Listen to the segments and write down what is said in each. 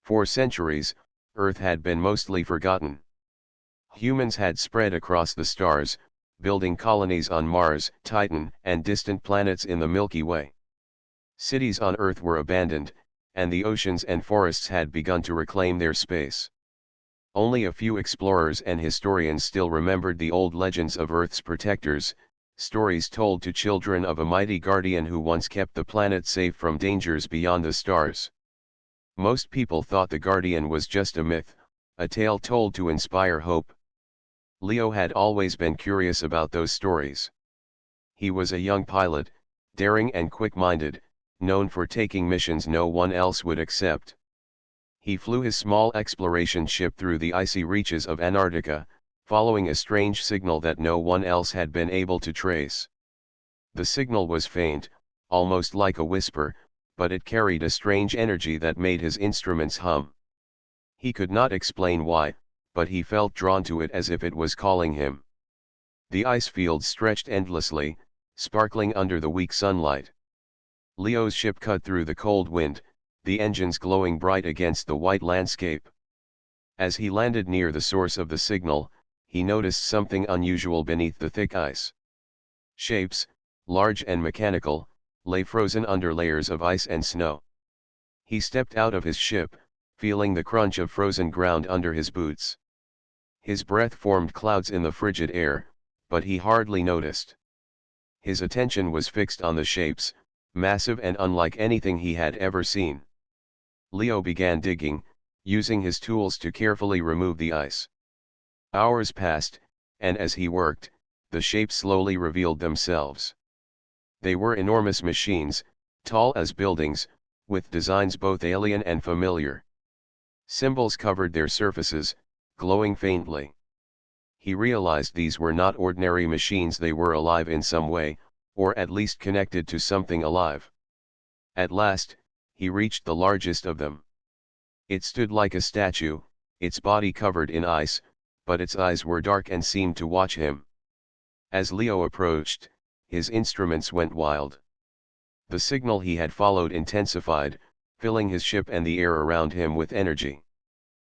For centuries, Earth had been mostly forgotten. Humans had spread across the stars, building colonies on Mars, Titan, and distant planets in the Milky Way. Cities on Earth were abandoned, and the oceans and forests had begun to reclaim their space. Only a few explorers and historians still remembered the old legends of Earth's protectors, stories told to children of a mighty guardian who once kept the planet safe from dangers beyond the stars. Most people thought the guardian was just a myth, a tale told to inspire hope. Leo had always been curious about those stories. He was a young pilot, daring and quick-minded, known for taking missions no one else would accept. He flew his small exploration ship through the icy reaches of Antarctica, following a strange signal that no one else had been able to trace. The signal was faint, almost like a whisper, but it carried a strange energy that made his instruments hum. He could not explain why, but he felt drawn to it as if it was calling him. The ice fields stretched endlessly, sparkling under the weak sunlight. Leo's ship cut through the cold wind, the engines glowing bright against the white landscape. As he landed near the source of the signal, he noticed something unusual beneath the thick ice. Shapes, large and mechanical, lay frozen under layers of ice and snow. He stepped out of his ship, feeling the crunch of frozen ground under his boots. His breath formed clouds in the frigid air, but he hardly noticed. His attention was fixed on the shapes, massive and unlike anything he had ever seen. Leo began digging, using his tools to carefully remove the ice. Hours passed, and as he worked, the shapes slowly revealed themselves. They were enormous machines, tall as buildings, with designs both alien and familiar. Symbols covered their surfaces, glowing faintly. He realized these were not ordinary machines, they were alive in some way, or at least connected to something alive. At last, he reached the largest of them. It stood like a statue, its body covered in ice, but its eyes were dark and seemed to watch him. As Leo approached, his instruments went wild. The signal he had followed intensified, filling his ship and the air around him with energy.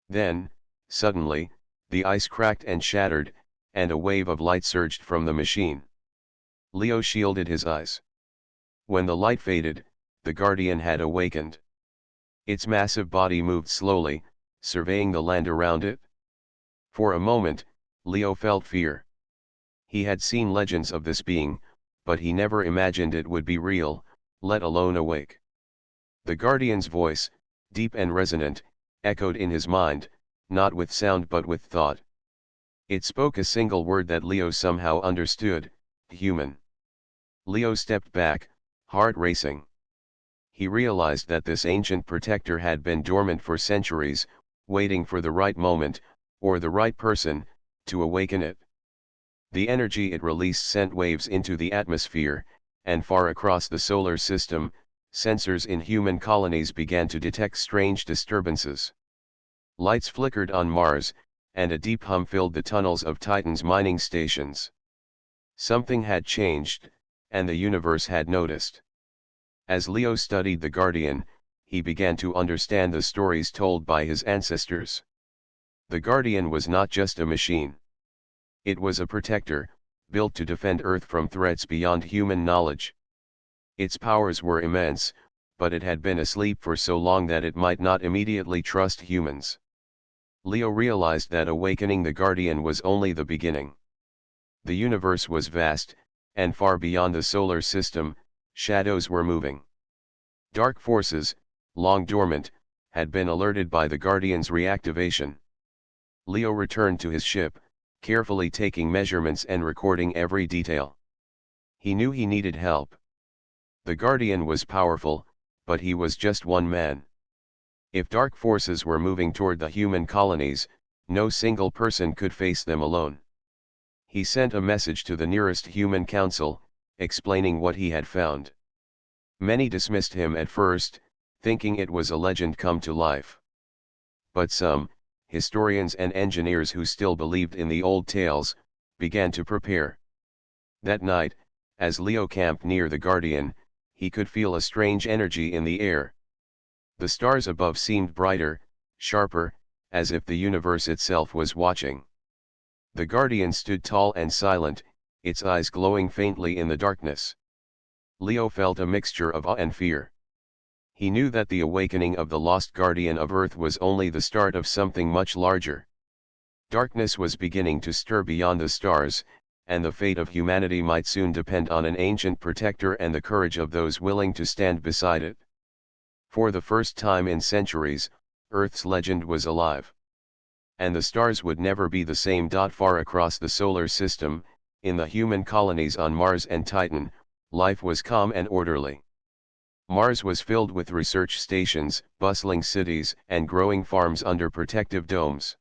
Then, suddenly, the ice cracked and shattered, and a wave of light surged from the machine. Leo shielded his eyes. When the light faded, the Guardian had awakened. Its massive body moved slowly, surveying the land around it. For a moment, Leo felt fear. He had seen legends of this being, but he never imagined it would be real, let alone awake. The Guardian's voice, deep and resonant, echoed in his mind, not with sound but with thought. It spoke a single word that Leo somehow understood: human. Leo stepped back, heart racing. He realized that this ancient protector had been dormant for centuries, waiting for the right moment, or the right person, to awaken it. The energy it released sent waves into the atmosphere, and far across the solar system, sensors in human colonies began to detect strange disturbances. Lights flickered on Mars, and a deep hum filled the tunnels of Titan's mining stations. Something had changed, and the universe had noticed. As Leo studied the Guardian, he began to understand the stories told by his ancestors. The Guardian was not just a machine. It was a protector, built to defend Earth from threats beyond human knowledge. Its powers were immense, but it had been asleep for so long that it might not immediately trust humans. Leo realized that awakening the Guardian was only the beginning. The universe was vast, and far beyond the solar system, shadows were moving. Dark forces, long dormant, had been alerted by the Guardian's reactivation. Leo returned to his ship, carefully taking measurements and recording every detail. He knew he needed help. The Guardian was powerful, but he was just one man. If dark forces were moving toward the human colonies, no single person could face them alone. He sent a message to the nearest human council, explaining what he had found. Many dismissed him at first, thinking it was a legend come to life. But some, historians and engineers who still believed in the old tales, began to prepare. That night, as Leo camped near the Guardian, he could feel a strange energy in the air. The stars above seemed brighter, sharper, as if the universe itself was watching. The Guardian stood tall and silent, its eyes glowing faintly in the darkness. Leo felt a mixture of awe and fear. He knew that the awakening of the lost Guardian of Earth was only the start of something much larger. Darkness was beginning to stir beyond the stars, and the fate of humanity might soon depend on an ancient protector and the courage of those willing to stand beside it. For the first time in centuries, Earth's legend was alive. And the stars would never be the same. Far across the solar system, in the human colonies on Mars and Titan, life was calm and orderly. Mars was filled with research stations, bustling cities, and growing farms under protective domes.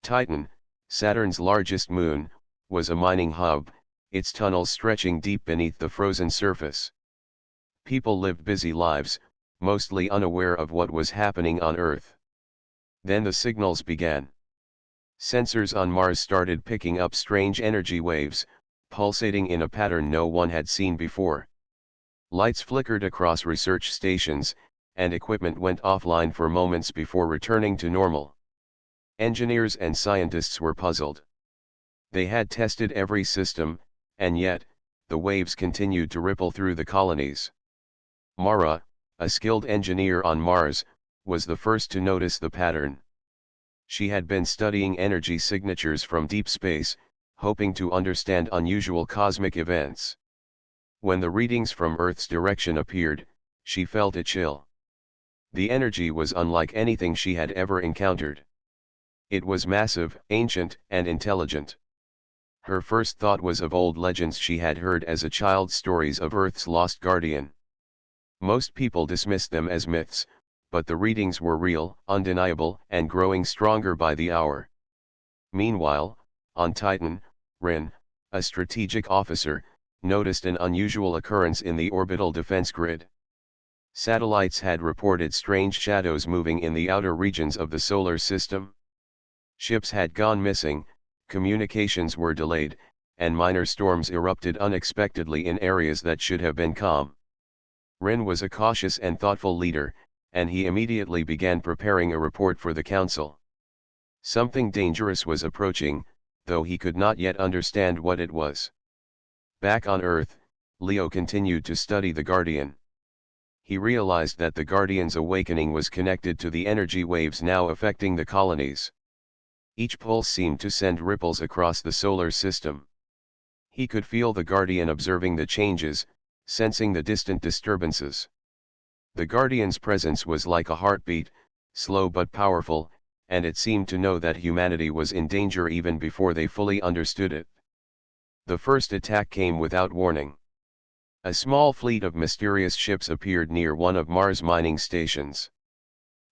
Titan, Saturn's largest moon, was a mining hub, its tunnels stretching deep beneath the frozen surface. People lived busy lives, mostly unaware of what was happening on Earth. Then the signals began. Sensors on Mars started picking up strange energy waves, pulsating in a pattern no one had seen before. Lights flickered across research stations, and equipment went offline for moments before returning to normal. Engineers and scientists were puzzled. They had tested every system, and yet, the waves continued to ripple through the colonies. Mara, a skilled engineer on Mars, was the first to notice the pattern. She had been studying energy signatures from deep space, hoping to understand unusual cosmic events. When the readings from Earth's direction appeared, she felt a chill. The energy was unlike anything she had ever encountered. It was massive, ancient, and intelligent. Her first thought was of old legends she had heard as a child, stories of Earth's lost guardian. Most people dismissed them as myths, but the readings were real, undeniable, and growing stronger by the hour. Meanwhile, on Titan, Rin, a strategic officer, noticed an unusual occurrence in the orbital defense grid. Satellites had reported strange shadows moving in the outer regions of the solar system. Ships had gone missing, communications were delayed, and minor storms erupted unexpectedly in areas that should have been calm. Rin was a cautious and thoughtful leader, and he immediately began preparing a report for the council. Something dangerous was approaching, though he could not yet understand what it was. Back on Earth, Leo continued to study the Guardian. He realized that the Guardian's awakening was connected to the energy waves now affecting the colonies. Each pulse seemed to send ripples across the solar system. He could feel the Guardian observing the changes, sensing the distant disturbances. The Guardian's presence was like a heartbeat, slow but powerful, and it seemed to know that humanity was in danger even before they fully understood it. The first attack came without warning. A small fleet of mysterious ships appeared near one of Mars' mining stations.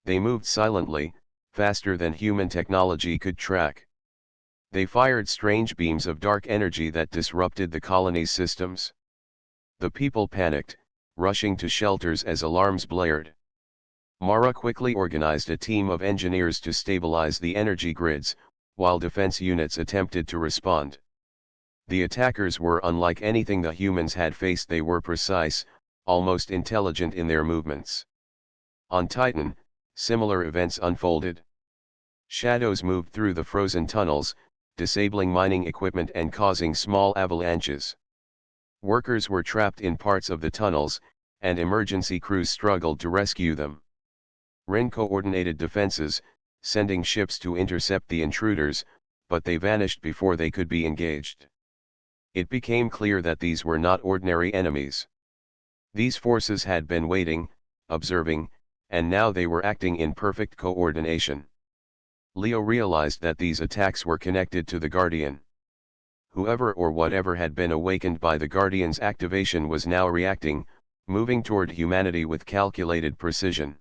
They moved silently, faster than human technology could track. They fired strange beams of dark energy that disrupted the colony's systems. The people panicked, rushing to shelters as alarms blared. Mara quickly organized a team of engineers to stabilize the energy grids, while defense units attempted to respond. The attackers were unlike anything the humans had faced. They were precise, almost intelligent in their movements. On Titan, similar events unfolded. Shadows moved through the frozen tunnels, disabling mining equipment and causing small avalanches. Workers were trapped in parts of the tunnels, and emergency crews struggled to rescue them. Rin coordinated defenses, sending ships to intercept the intruders, but they vanished before they could be engaged. It became clear that these were not ordinary enemies. These forces had been waiting, observing, and now they were acting in perfect coordination. Leo realized that these attacks were connected to the Guardian. Whoever or whatever had been awakened by the Guardian's activation was now reacting, moving toward humanity with calculated precision.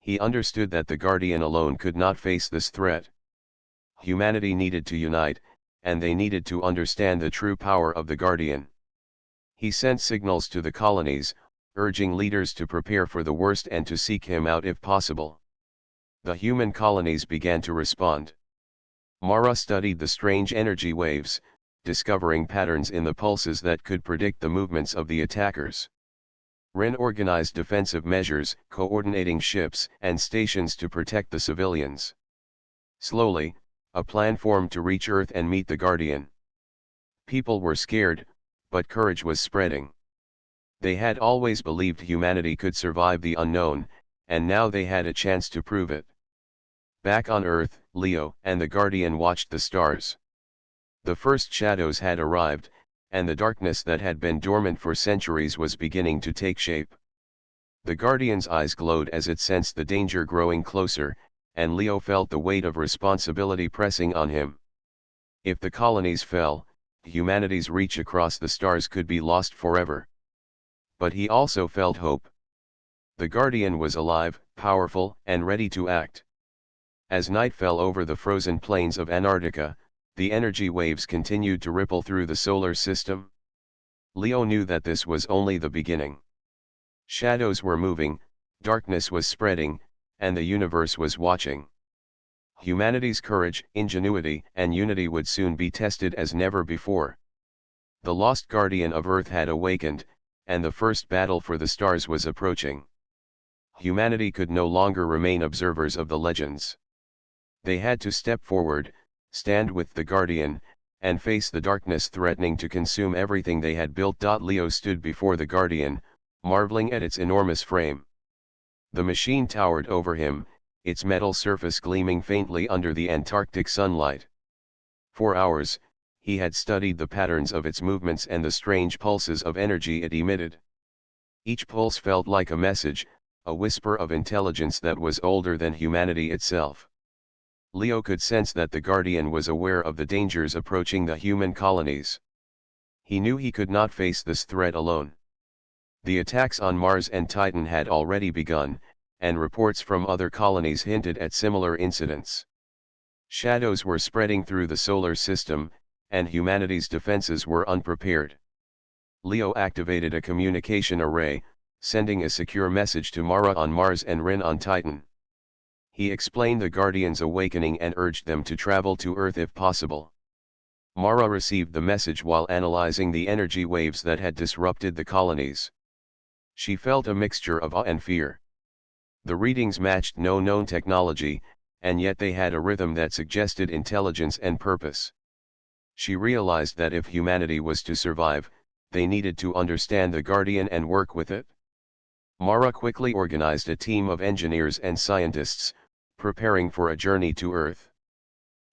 He understood that the Guardian alone could not face this threat. Humanity needed to unite, and they needed to understand the true power of the Guardian. He sent signals to the colonies, urging leaders to prepare for the worst and to seek him out if possible. The human colonies began to respond. Mara studied the strange energy waves, discovering patterns in the pulses that could predict the movements of the attackers. Ren organized defensive measures, coordinating ships and stations to protect the civilians. Slowly, a plan formed to reach Earth and meet the Guardian. People were scared, but courage was spreading. They had always believed humanity could survive the unknown, and now they had a chance to prove it. Back on Earth, Leo and the Guardian watched the stars. The first shadows had arrived, and the darkness that had been dormant for centuries was beginning to take shape. The Guardian's eyes glowed as it sensed the danger growing closer, and Leo felt the weight of responsibility pressing on him. If the colonies fell, humanity's reach across the stars could be lost forever. But he also felt hope. The Guardian was alive, powerful, and ready to act. As night fell over the frozen plains of Antarctica, the energy waves continued to ripple through the solar system. Leo knew that this was only the beginning. Shadows were moving, darkness was spreading, and the universe was watching. Humanity's courage, ingenuity, and unity would soon be tested as never before. The lost Guardian of Earth had awakened, and the first battle for the stars was approaching. Humanity could no longer remain observers of the legends. They had to step forward, stand with the Guardian, and face the darkness threatening to consume everything they had built. Leo stood before the Guardian, marveling at its enormous frame. The machine towered over him, its metal surface gleaming faintly under the Antarctic sunlight. For hours, he had studied the patterns of its movements and the strange pulses of energy it emitted. Each pulse felt like a message, a whisper of intelligence that was older than humanity itself. Leo could sense that the Guardian was aware of the dangers approaching the human colonies. He knew he could not face this threat alone. The attacks on Mars and Titan had already begun, and reports from other colonies hinted at similar incidents. Shadows were spreading through the solar system, and humanity's defenses were unprepared. Leo activated a communication array, sending a secure message to Mara on Mars and Ren on Titan. He explained the Guardian's awakening and urged them to travel to Earth if possible. Mara received the message while analyzing the energy waves that had disrupted the colonies. She felt a mixture of awe and fear. The readings matched no known technology, and yet they had a rhythm that suggested intelligence and purpose. She realized that if humanity was to survive, they needed to understand the Guardian and work with it. Mara quickly organized a team of engineers and scientists, preparing for a journey to Earth.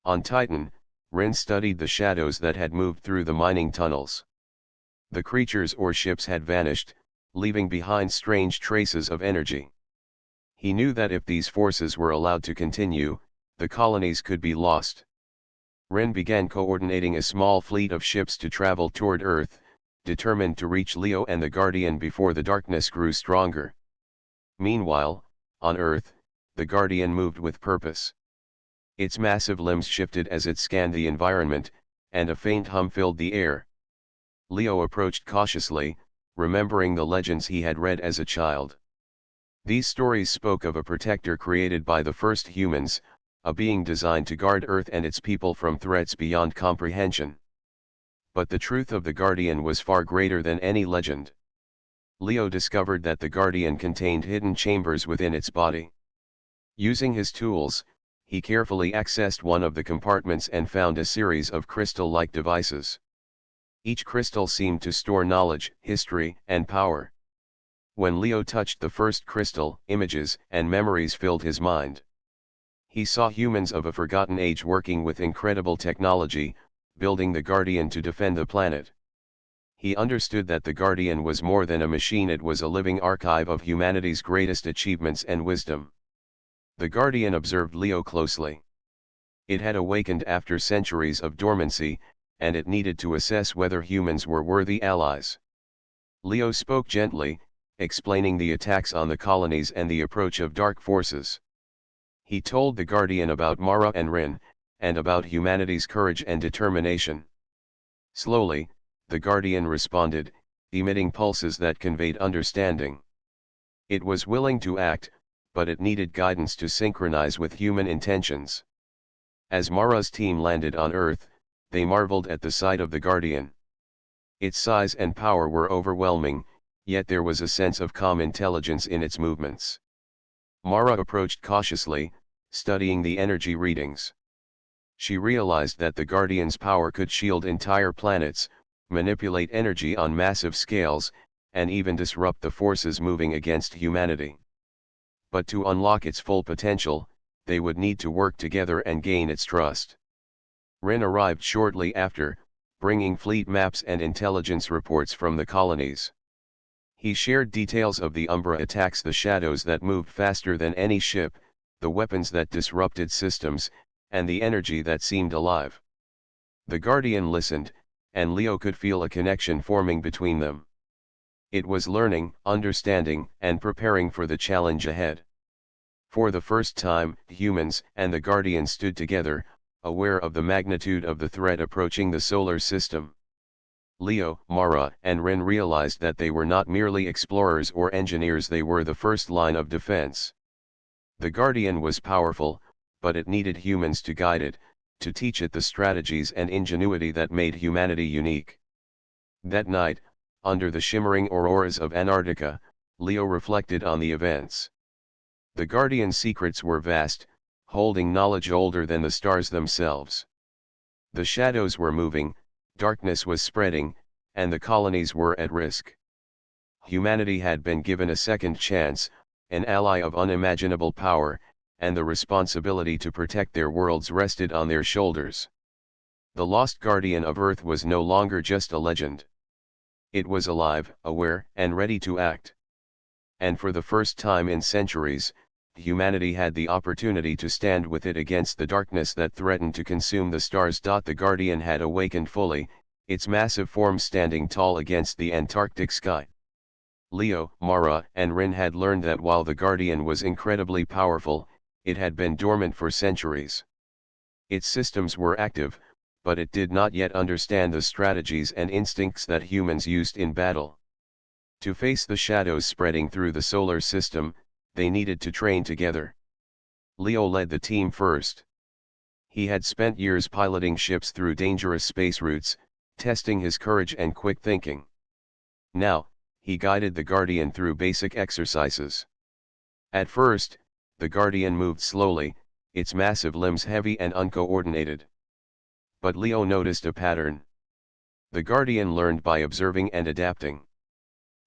On Titan, Ren studied the shadows that had moved through the mining tunnels. The creatures or ships had vanished, leaving behind strange traces of energy. He knew that if these forces were allowed to continue, the colonies could be lost. Ren began coordinating a small fleet of ships to travel toward Earth, determined to reach Leo and the Guardian before the darkness grew stronger. Meanwhile, on Earth, the Guardian moved with purpose. Its massive limbs shifted as it scanned the environment, and a faint hum filled the air. Leo approached cautiously, remembering the legends he had read as a child. These stories spoke of a protector created by the first humans, a being designed to guard Earth and its people from threats beyond comprehension. But the truth of the Guardian was far greater than any legend. Leo discovered that the Guardian contained hidden chambers within its body. Using his tools, he carefully accessed one of the compartments and found a series of crystal-like devices. Each crystal seemed to store knowledge, history, and power. When Leo touched the first crystal, images and memories filled his mind. He saw humans of a forgotten age working with incredible technology, building the Guardian to defend the planet. He understood that the Guardian was more than a machine, it was a living archive of humanity's greatest achievements and wisdom. The Guardian observed Leo closely. It had awakened after centuries of dormancy, and it needed to assess whether humans were worthy allies. Leo spoke gently, explaining the attacks on the colonies and the approach of dark forces. He told the Guardian about Mara and Ren, and about humanity's courage and determination. Slowly, the Guardian responded, emitting pulses that conveyed understanding. It was willing to act, but it needed guidance to synchronize with human intentions. As Mara's team landed on Earth, they marveled at the sight of the Guardian. Its size and power were overwhelming, yet there was a sense of calm intelligence in its movements. Mara approached cautiously, studying the energy readings. She realized that the Guardian's power could shield entire planets, manipulate energy on massive scales, and even disrupt the forces moving against humanity. But to unlock its full potential, they would need to work together and gain its trust. Ren arrived shortly after, bringing fleet maps and intelligence reports from the colonies. He shared details of the Umbra attacks, the shadows that moved faster than any ship, the weapons that disrupted systems, and the energy that seemed alive. The Guardian listened, and Leo could feel a connection forming between them. It was learning, understanding, and preparing for the challenge ahead. For the first time, humans and the Guardian stood together, aware of the magnitude of the threat approaching the solar system. Leo, Mara, and Ren realized that they were not merely explorers or engineers, they were the first line of defense. The Guardian was powerful, but it needed humans to guide it, to teach it the strategies and ingenuity that made humanity unique. That night, under the shimmering auroras of Antarctica, Leo reflected on the events. The Guardian's secrets were vast, holding knowledge older than the stars themselves. The shadows were moving, darkness was spreading, and the colonies were at risk. Humanity had been given a second chance, an ally of unimaginable power, and the responsibility to protect their worlds rested on their shoulders. The lost Guardian of Earth was no longer just a legend. It was alive, aware, and ready to act. And for the first time in centuries, humanity had the opportunity to stand with it against the darkness that threatened to consume the stars. The Guardian had awakened fully, its massive form standing tall against the Antarctic sky. Leo, Mara, and Ren had learned that while the Guardian was incredibly powerful, it had been dormant for centuries. Its systems were active, but it did not yet understand the strategies and instincts that humans used in battle. To face the shadows spreading through the solar system, they needed to train together. Leo led the team first. He had spent years piloting ships through dangerous space routes, testing his courage and quick thinking. Now, he guided the Guardian through basic exercises. At first, the Guardian moved slowly, its massive limbs heavy and uncoordinated. But Leo noticed a pattern. The Guardian learned by observing and adapting.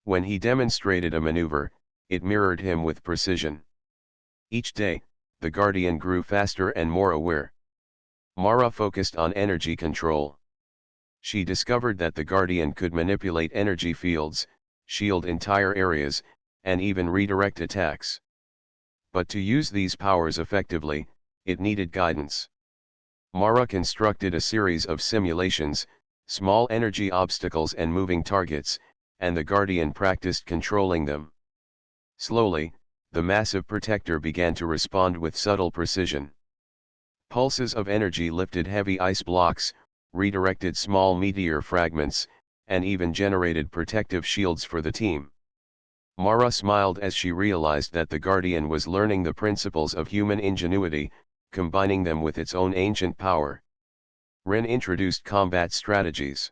When he demonstrated a maneuver, it mirrored him with precision. Each day, the Guardian grew faster and more aware. Mara focused on energy control. She discovered that the Guardian could manipulate energy fields, shield entire areas, and even redirect attacks. But to use these powers effectively, it needed guidance. Mara constructed a series of simulations, small energy obstacles and moving targets, and the Guardian practiced controlling them. Slowly, the massive protector began to respond with subtle precision. Pulses of energy lifted heavy ice blocks, redirected small meteor fragments, and even generated protective shields for the team. Mara smiled as she realized that the Guardian was learning the principles of human ingenuity, combining them with its own ancient power. Ren introduced combat strategies.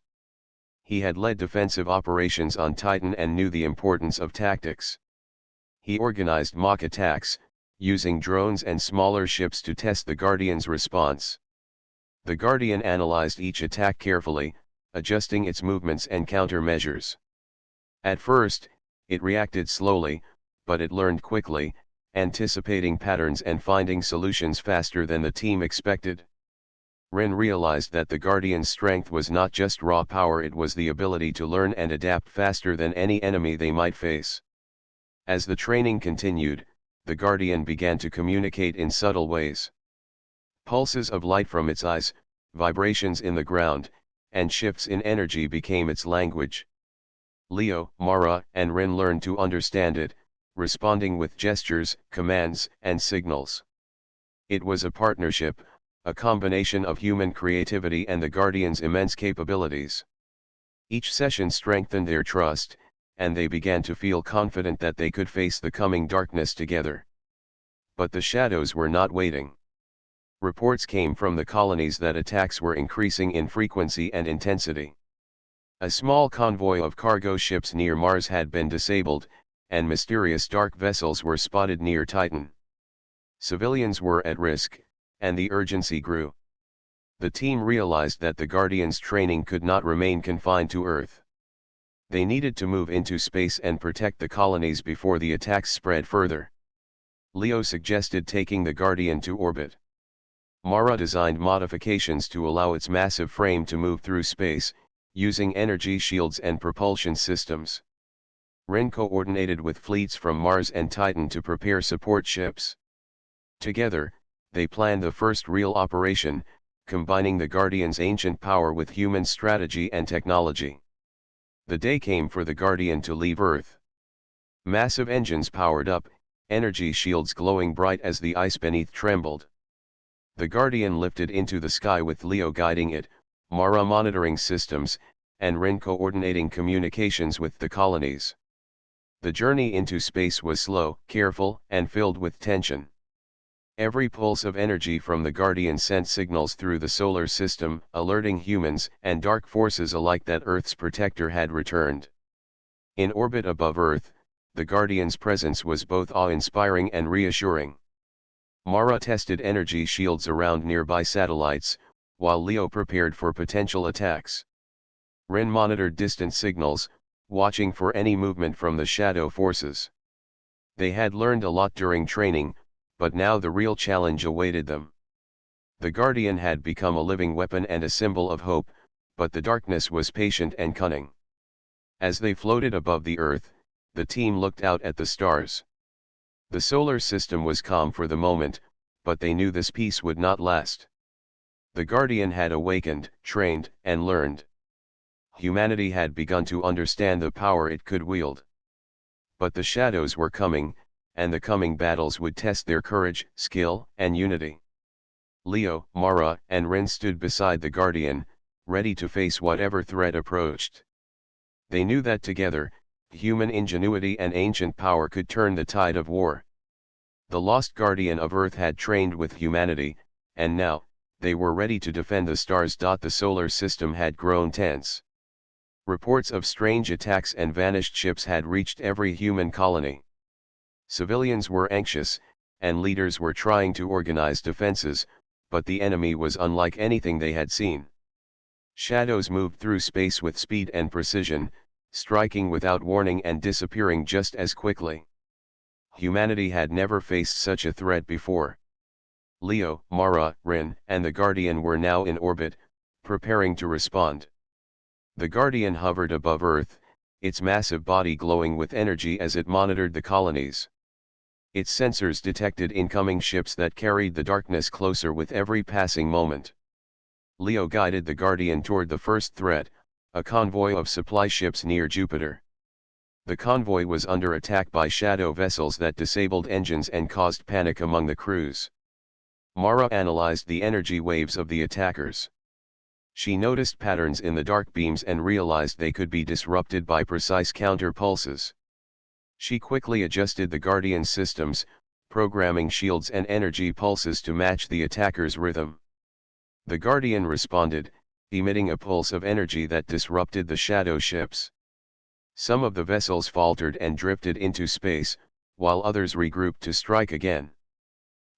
He had led defensive operations on Titan and knew the importance of tactics. He organized mock attacks, using drones and smaller ships to test the Guardian's response. The Guardian analyzed each attack carefully, adjusting its movements and countermeasures. At first, it reacted slowly, but it learned quickly, anticipating patterns and finding solutions faster than the team expected. Ren realized that the Guardian's strength was not just raw power, it was the ability to learn and adapt faster than any enemy they might face. As the training continued, the Guardian began to communicate in subtle ways. Pulses of light from its eyes, vibrations in the ground, and shifts in energy became its language. Leo, Mara, and Ren learned to understand it, responding with gestures, commands, and signals. It was a partnership, a combination of human creativity and the Guardian's immense capabilities. Each session strengthened their trust, and they began to feel confident that they could face the coming darkness together. But the shadows were not waiting. Reports came from the colonies that attacks were increasing in frequency and intensity. A small convoy of cargo ships near Mars had been disabled, and mysterious dark vessels were spotted near Titan. Civilians were at risk, and the urgency grew. The team realized that the Guardians' training could not remain confined to Earth. They needed to move into space and protect the colonies before the attacks spread further. Leo suggested taking the Guardian to orbit. Mara designed modifications to allow its massive frame to move through space, using energy shields and propulsion systems. Ren coordinated with fleets from Mars and Titan to prepare support ships. Together, they planned the first real operation, combining the Guardian's ancient power with human strategy and technology. The day came for the Guardian to leave Earth. Massive engines powered up, energy shields glowing bright as the ice beneath trembled. The Guardian lifted into the sky with Leo guiding it, Mara monitoring systems, and Ren coordinating communications with the colonies. The journey into space was slow, careful, and filled with tension. Every pulse of energy from the Guardian sent signals through the solar system, alerting humans and dark forces alike that Earth's protector had returned. In orbit above Earth, the Guardian's presence was both awe-inspiring and reassuring. Mara tested energy shields around nearby satellites, while Leo prepared for potential attacks. Ren monitored distant signals, watching for any movement from the shadow forces. They had learned a lot during training, but now the real challenge awaited them. The Guardian had become a living weapon and a symbol of hope, but the darkness was patient and cunning. As they floated above the Earth, the team looked out at the stars. The solar system was calm for the moment, but they knew this peace would not last. The Guardian had awakened, trained, and learned. Humanity had begun to understand the power it could wield. But the shadows were coming, and the coming battles would test their courage, skill, and unity. Leo, Mara, and Ren stood beside the Guardian, ready to face whatever threat approached. They knew that together, human ingenuity and ancient power could turn the tide of war. The lost Guardian of Earth had trained with humanity, and now, they were ready to defend the stars. The solar system had grown tense. Reports of strange attacks and vanished ships had reached every human colony. Civilians were anxious, and leaders were trying to organize defenses, but the enemy was unlike anything they had seen. Shadows moved through space with speed and precision, striking without warning and disappearing just as quickly. Humanity had never faced such a threat before. Leo, Mara, Ren, and the Guardian were now in orbit, preparing to respond. The Guardian hovered above Earth, its massive body glowing with energy as it monitored the colonies. Its sensors detected incoming ships that carried the darkness closer with every passing moment. Leo guided the Guardian toward the first threat, a convoy of supply ships near Jupiter. The convoy was under attack by shadow vessels that disabled engines and caused panic among the crews. Mara analyzed the energy waves of the attackers. She noticed patterns in the dark beams and realized they could be disrupted by precise counter pulses. She quickly adjusted the Guardian systems, programming shields and energy pulses to match the attacker's rhythm. The Guardian responded, emitting a pulse of energy that disrupted the shadow ships. Some of the vessels faltered and drifted into space, while others regrouped to strike again.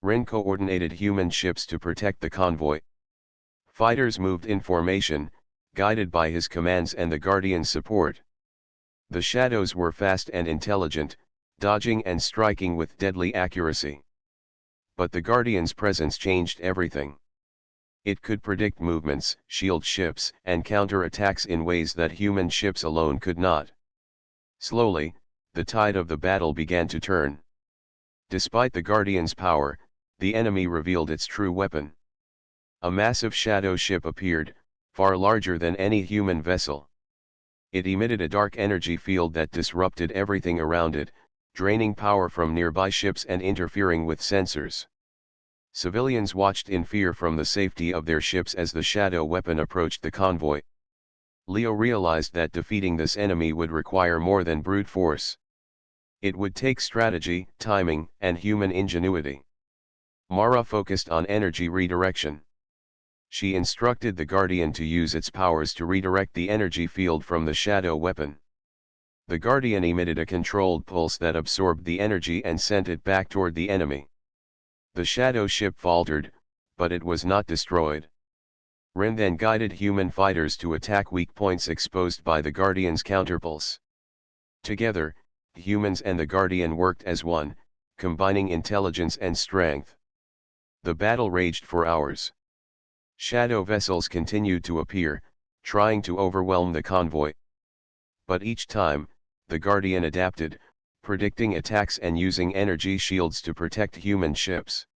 Ren coordinated human ships to protect the convoy. Fighters moved in formation, guided by his commands and the Guardian's support. The shadows were fast and intelligent, dodging and striking with deadly accuracy. But the Guardian's presence changed everything. It could predict movements, shield ships, and counter attacks in ways that human ships alone could not. Slowly, the tide of the battle began to turn. Despite the Guardian's power, the enemy revealed its true weapon. A massive shadow ship appeared, far larger than any human vessel. It emitted a dark energy field that disrupted everything around it, draining power from nearby ships and interfering with sensors. Civilians watched in fear from the safety of their ships as the shadow weapon approached the convoy. Leo realized that defeating this enemy would require more than brute force. It would take strategy, timing, and human ingenuity. Mara focused on energy redirection. She instructed the Guardian to use its powers to redirect the energy field from the shadow weapon. The Guardian emitted a controlled pulse that absorbed the energy and sent it back toward the enemy. The shadow ship faltered, but it was not destroyed. Rin then guided human fighters to attack weak points exposed by the Guardian's counterpulse. Together, humans and the Guardian worked as one, combining intelligence and strength. The battle raged for hours. Shadow vessels continued to appear, trying to overwhelm the convoy. But each time, the Guardian adapted, predicting attacks and using energy shields to protect human ships.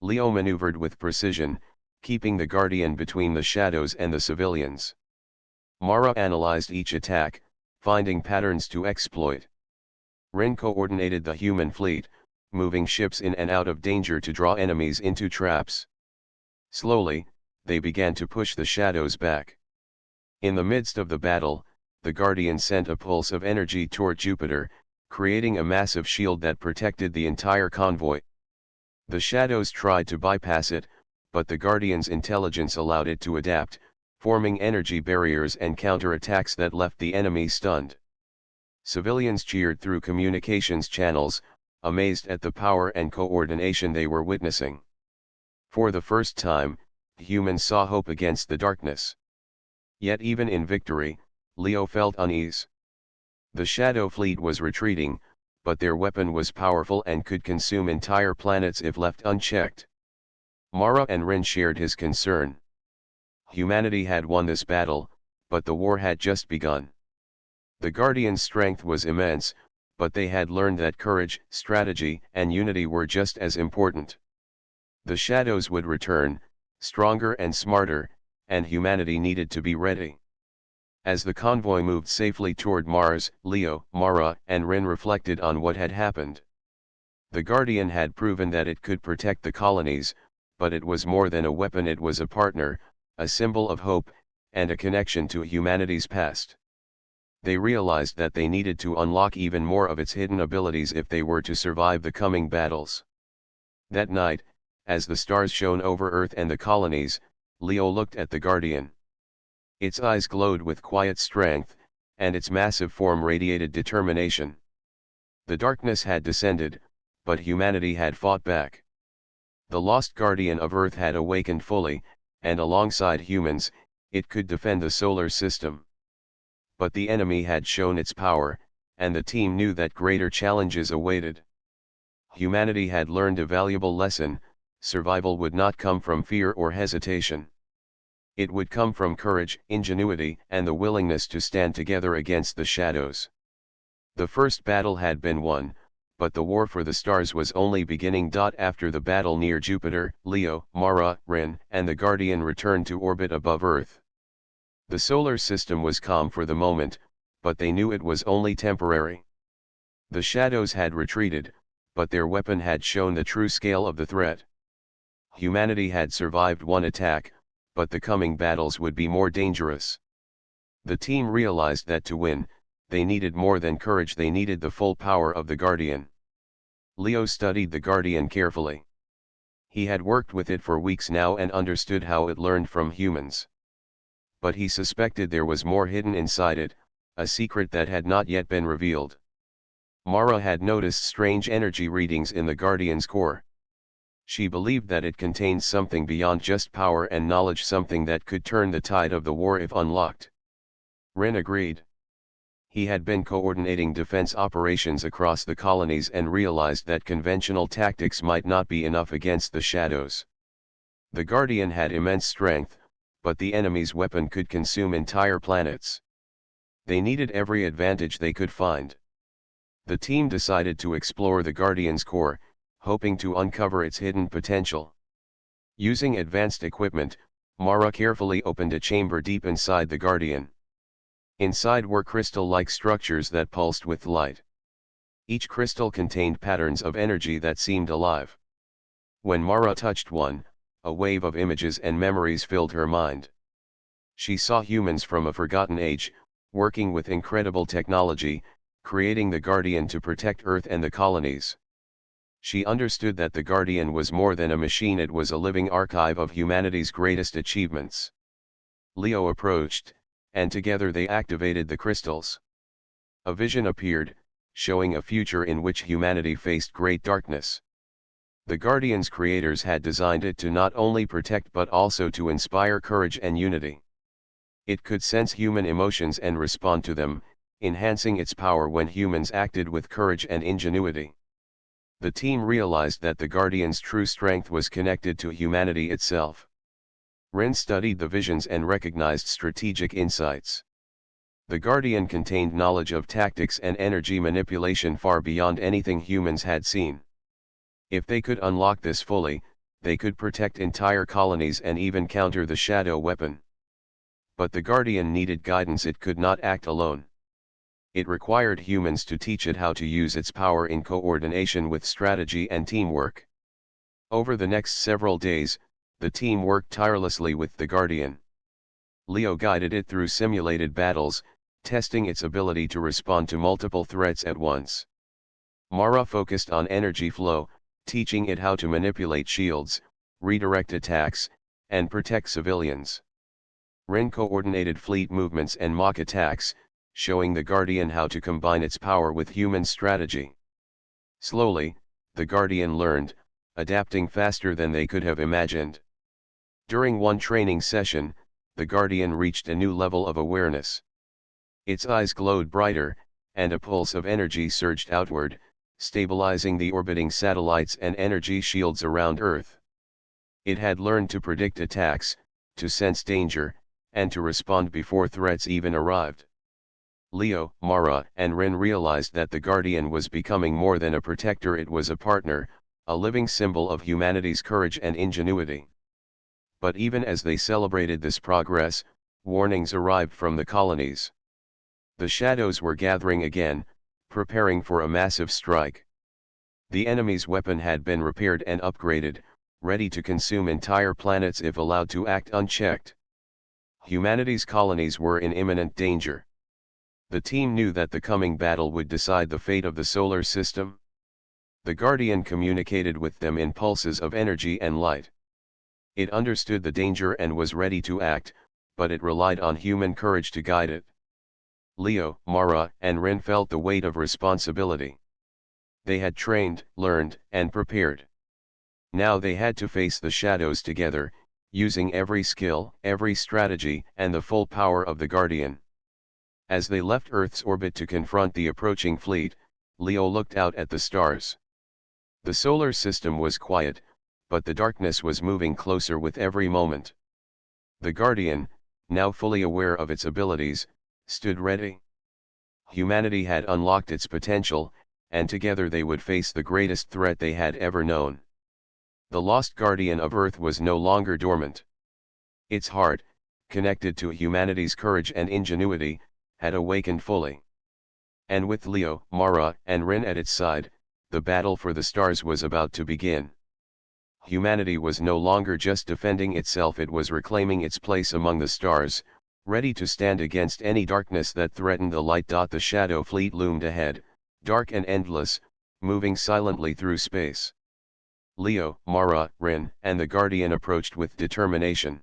Leo maneuvered with precision, keeping the Guardian between the shadows and the civilians. Mara analyzed each attack, finding patterns to exploit. Rin coordinated the human fleet, moving ships in and out of danger to draw enemies into traps. Slowly, they began to push the shadows back. In the midst of the battle, the Guardian sent a pulse of energy toward Jupiter, creating a massive shield that protected the entire convoy. The shadows tried to bypass it, but the Guardian's intelligence allowed it to adapt, forming energy barriers and counterattacks that left the enemy stunned. Civilians cheered through communications channels, amazed at the power and coordination they were witnessing. For the first time, humans saw hope against the darkness. Yet even in victory, Leo felt unease. The Shadow Fleet was retreating, but their weapon was powerful and could consume entire planets if left unchecked. Mara and Rin shared his concern. Humanity had won this battle, but the war had just begun. The Guardian's strength was immense, but they had learned that courage, strategy, and unity were just as important. The shadows would return, stronger and smarter, and humanity needed to be ready. As the convoy moved safely toward Mars, Leo, Mara, and Rin reflected on what had happened. The Guardian had proven that it could protect the colonies, but it was more than a weapon, it was a partner, a symbol of hope, and a connection to humanity's past. They realized that they needed to unlock even more of its hidden abilities if they were to survive the coming battles. That night, as the stars shone over Earth and the colonies, Leo looked at the Guardian. Its eyes glowed with quiet strength, and its massive form radiated determination. The darkness had descended, but humanity had fought back. The lost Guardian of Earth had awakened fully, and alongside humans, it could defend the solar system. But the enemy had shown its power, and the team knew that greater challenges awaited. Humanity had learned a valuable lesson: survival would not come from fear or hesitation. It would come from courage, ingenuity, and the willingness to stand together against the shadows. The first battle had been won, but the war for the stars was only beginning. After the battle near Jupiter, Leo, Mara, Rin, and the Guardian returned to orbit above Earth. The solar system was calm for the moment, but they knew it was only temporary. The shadows had retreated, but their weapon had shown the true scale of the threat. Humanity had survived one attack, but the coming battles would be more dangerous. The team realized that to win, they needed more than courage, they needed the full power of the Guardian. Leo studied the Guardian carefully. He had worked with it for weeks now and understood how it learned from humans. But he suspected there was more hidden inside it, a secret that had not yet been revealed. Mara had noticed strange energy readings in the Guardian's core. She believed that it contained something beyond just power and knowledge, something that could turn the tide of the war if unlocked. Rin agreed. He had been coordinating defense operations across the colonies and realized that conventional tactics might not be enough against the shadows. The Guardian had immense strength, but the enemy's weapon could consume entire planets. They needed every advantage they could find. The team decided to explore the Guardian's core, hoping to uncover its hidden potential. Using advanced equipment, Mara carefully opened a chamber deep inside the Guardian. Inside were crystal-like structures that pulsed with light. Each crystal contained patterns of energy that seemed alive. When Mara touched one, a wave of images and memories filled her mind. She saw humans from a forgotten age, working with incredible technology, creating the Guardian to protect Earth and the colonies. She understood that the Guardian was more than a machine, it was a living archive of humanity's greatest achievements. Leo approached, and together they activated the crystals. A vision appeared, showing a future in which humanity faced great darkness. The Guardian's creators had designed it to not only protect but also to inspire courage and unity. It could sense human emotions and respond to them, enhancing its power when humans acted with courage and ingenuity. The team realized that the Guardian's true strength was connected to humanity itself. Ren studied the visions and recognized strategic insights. The Guardian contained knowledge of tactics and energy manipulation far beyond anything humans had seen. If they could unlock this fully, they could protect entire colonies and even counter the shadow weapon. But the Guardian needed guidance, it could not act alone. It required humans to teach it how to use its power in coordination with strategy and teamwork. Over the next several days, the team worked tirelessly with the Guardian. Leo guided it through simulated battles, testing its ability to respond to multiple threats at once. Mara focused on energy flow, teaching it how to manipulate shields, redirect attacks, and protect civilians. Ren coordinated fleet movements and mock attacks, showing the Guardian how to combine its power with human strategy. Slowly, the Guardian learned, adapting faster than they could have imagined. During one training session, the Guardian reached a new level of awareness. Its eyes glowed brighter, and a pulse of energy surged outward, stabilizing the orbiting satellites and energy shields around Earth. It had learned to predict attacks, to sense danger, and to respond before threats even arrived. Leo, Mara, and Ren realized that the Guardian was becoming more than a protector, it was a partner, a living symbol of humanity's courage and ingenuity. But even as they celebrated this progress, warnings arrived from the colonies. The shadows were gathering again, preparing for a massive strike. The enemy's weapon had been repaired and upgraded, ready to consume entire planets if allowed to act unchecked. Humanity's colonies were in imminent danger. The team knew that the coming battle would decide the fate of the solar system. The Guardian communicated with them in pulses of energy and light. It understood the danger and was ready to act, but it relied on human courage to guide it. Leo, Mara, and Ren felt the weight of responsibility. They had trained, learned, and prepared. Now they had to face the shadows together, using every skill, every strategy, and the full power of the Guardian. As they left Earth's orbit to confront the approaching fleet, Leo looked out at the stars. The solar system was quiet, but the darkness was moving closer with every moment. The Guardian, now fully aware of its abilities, stood ready. Humanity had unlocked its potential, and together they would face the greatest threat they had ever known. The lost Guardian of Earth was no longer dormant. Its heart, connected to humanity's courage and ingenuity, had awakened fully. And with Leo, Mara, and Ren at its side, the battle for the stars was about to begin. Humanity was no longer just defending itself, it was reclaiming its place among the stars, ready to stand against any darkness that threatened the light. The shadow fleet loomed ahead, dark and endless, moving silently through space. Leo, Mara, Ren, and the Guardian approached with determination.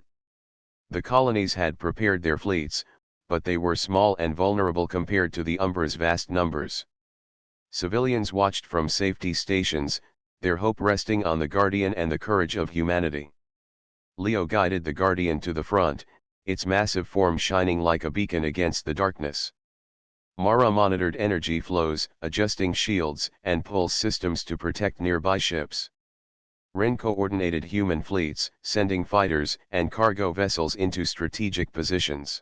The colonies had prepared their fleets, but they were small and vulnerable compared to the Umbra's vast numbers. Civilians watched from safety stations, their hope resting on the Guardian and the courage of humanity. Leo guided the Guardian to the front, its massive form shining like a beacon against the darkness. Mara monitored energy flows, adjusting shields and pulse systems to protect nearby ships. Ren coordinated human fleets, sending fighters and cargo vessels into strategic positions.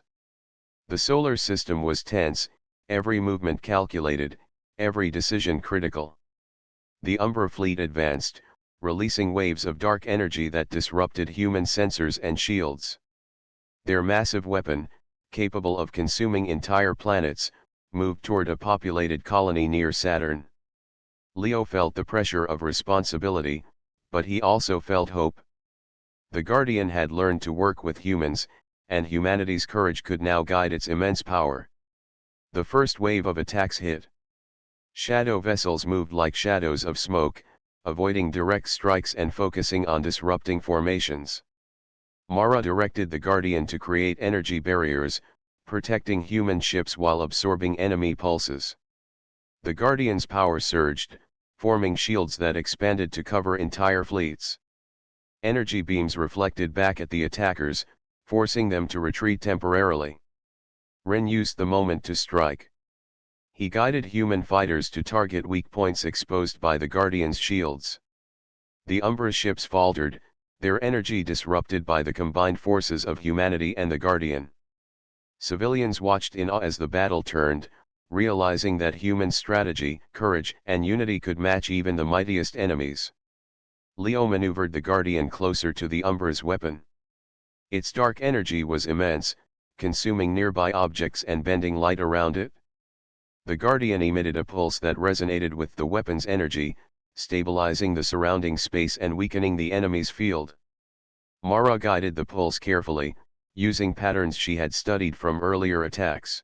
The solar system was tense, every movement calculated, every decision critical. The Umbra fleet advanced, releasing waves of dark energy that disrupted human sensors and shields. Their massive weapon, capable of consuming entire planets, moved toward a populated colony near Saturn. Leo felt the pressure of responsibility, but he also felt hope. The Guardian had learned to work with humans, and humanity's courage could now guide its immense power. The first wave of attacks hit. Shadow vessels moved like shadows of smoke, avoiding direct strikes and focusing on disrupting formations. Mara directed the Guardian to create energy barriers, protecting human ships while absorbing enemy pulses. The Guardian's power surged, forming shields that expanded to cover entire fleets. Energy beams reflected back at the attackers, forcing them to retreat temporarily. Ren used the moment to strike. He guided human fighters to target weak points exposed by the Guardian's shields. The Umbra ships faltered, their energy disrupted by the combined forces of humanity and the Guardian. Civilians watched in awe as the battle turned, realizing that human strategy, courage, and unity could match even the mightiest enemies. Leo maneuvered the Guardian closer to the Umbra's weapon. Its dark energy was immense, consuming nearby objects and bending light around it. The Guardian emitted a pulse that resonated with the weapon's energy, stabilizing the surrounding space and weakening the enemy's field. Mara guided the pulse carefully, using patterns she had studied from earlier attacks.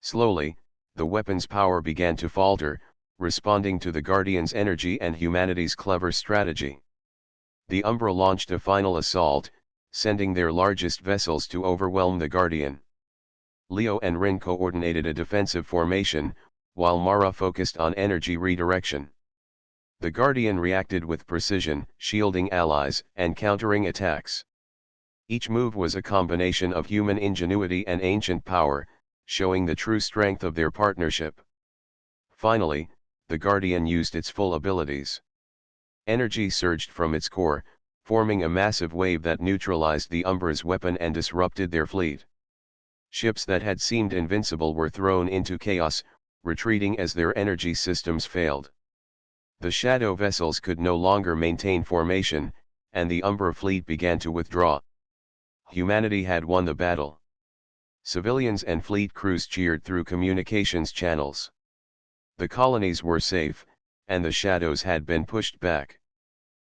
Slowly, the weapon's power began to falter, responding to the Guardian's energy and humanity's clever strategy. The Umbra launched a final assault, sending their largest vessels to overwhelm the Guardian. Leo and Rin coordinated a defensive formation, while Mara focused on energy redirection. The Guardian reacted with precision, shielding allies and countering attacks. Each move was a combination of human ingenuity and ancient power, showing the true strength of their partnership. Finally, the Guardian used its full abilities. Energy surged from its core, forming a massive wave that neutralized the Umbra's weapon and disrupted their fleet. Ships that had seemed invincible were thrown into chaos, retreating as their energy systems failed. The shadow vessels could no longer maintain formation, and the Umbra fleet began to withdraw. Humanity had won the battle. Civilians and fleet crews cheered through communications channels. The colonies were safe, and the shadows had been pushed back.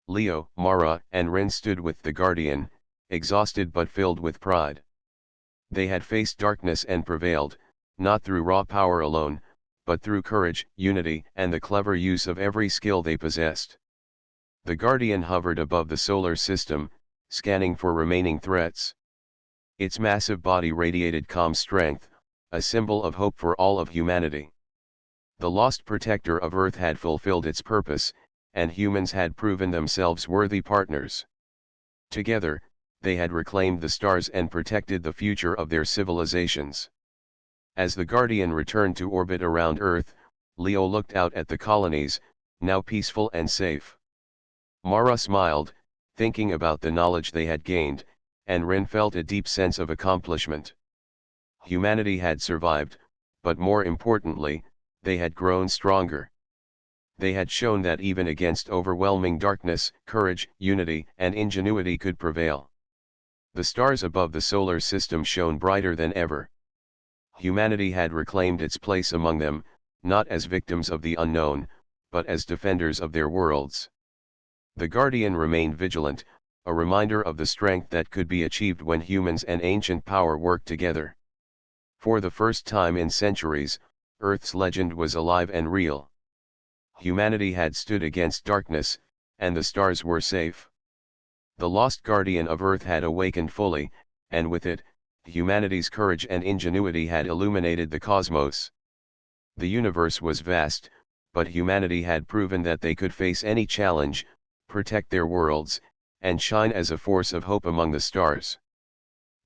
Leo, Mara, and Ren stood with the Guardian, exhausted but filled with pride. They had faced darkness and prevailed, not through raw power alone, but through courage, unity, and the clever use of every skill they possessed. The Guardian hovered above the solar system, scanning for remaining threats. Its massive body radiated calm strength, a symbol of hope for all of humanity. The lost protector of Earth had fulfilled its purpose, and humans had proven themselves worthy partners. Together, they had reclaimed the stars and protected the future of their civilizations. As the Guardian returned to orbit around Earth, Leo looked out at the colonies, now peaceful and safe. Mara smiled, thinking about the knowledge they had gained, and Ren felt a deep sense of accomplishment. Humanity had survived, but more importantly, they had grown stronger. They had shown that even against overwhelming darkness, courage, unity, and ingenuity could prevail. The stars above the solar system shone brighter than ever. Humanity had reclaimed its place among them, not as victims of the unknown, but as defenders of their worlds. The Guardian remained vigilant, a reminder of the strength that could be achieved when humans and ancient power worked together. For the first time in centuries, Earth's legend was alive and real. Humanity had stood against darkness, and the stars were safe. The lost Guardian of Earth had awakened fully, and with it, humanity's courage and ingenuity had illuminated the cosmos. The universe was vast, but humanity had proven that they could face any challenge, protect their worlds, and shine as a force of hope among the stars.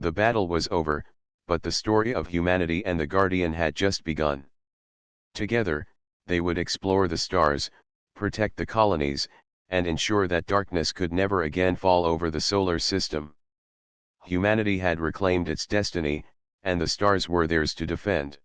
The battle was over, but the story of humanity and the Guardian had just begun. Together, they would explore the stars, protect the colonies, and ensure that darkness could never again fall over the solar system. Humanity had reclaimed its destiny, and the stars were theirs to defend.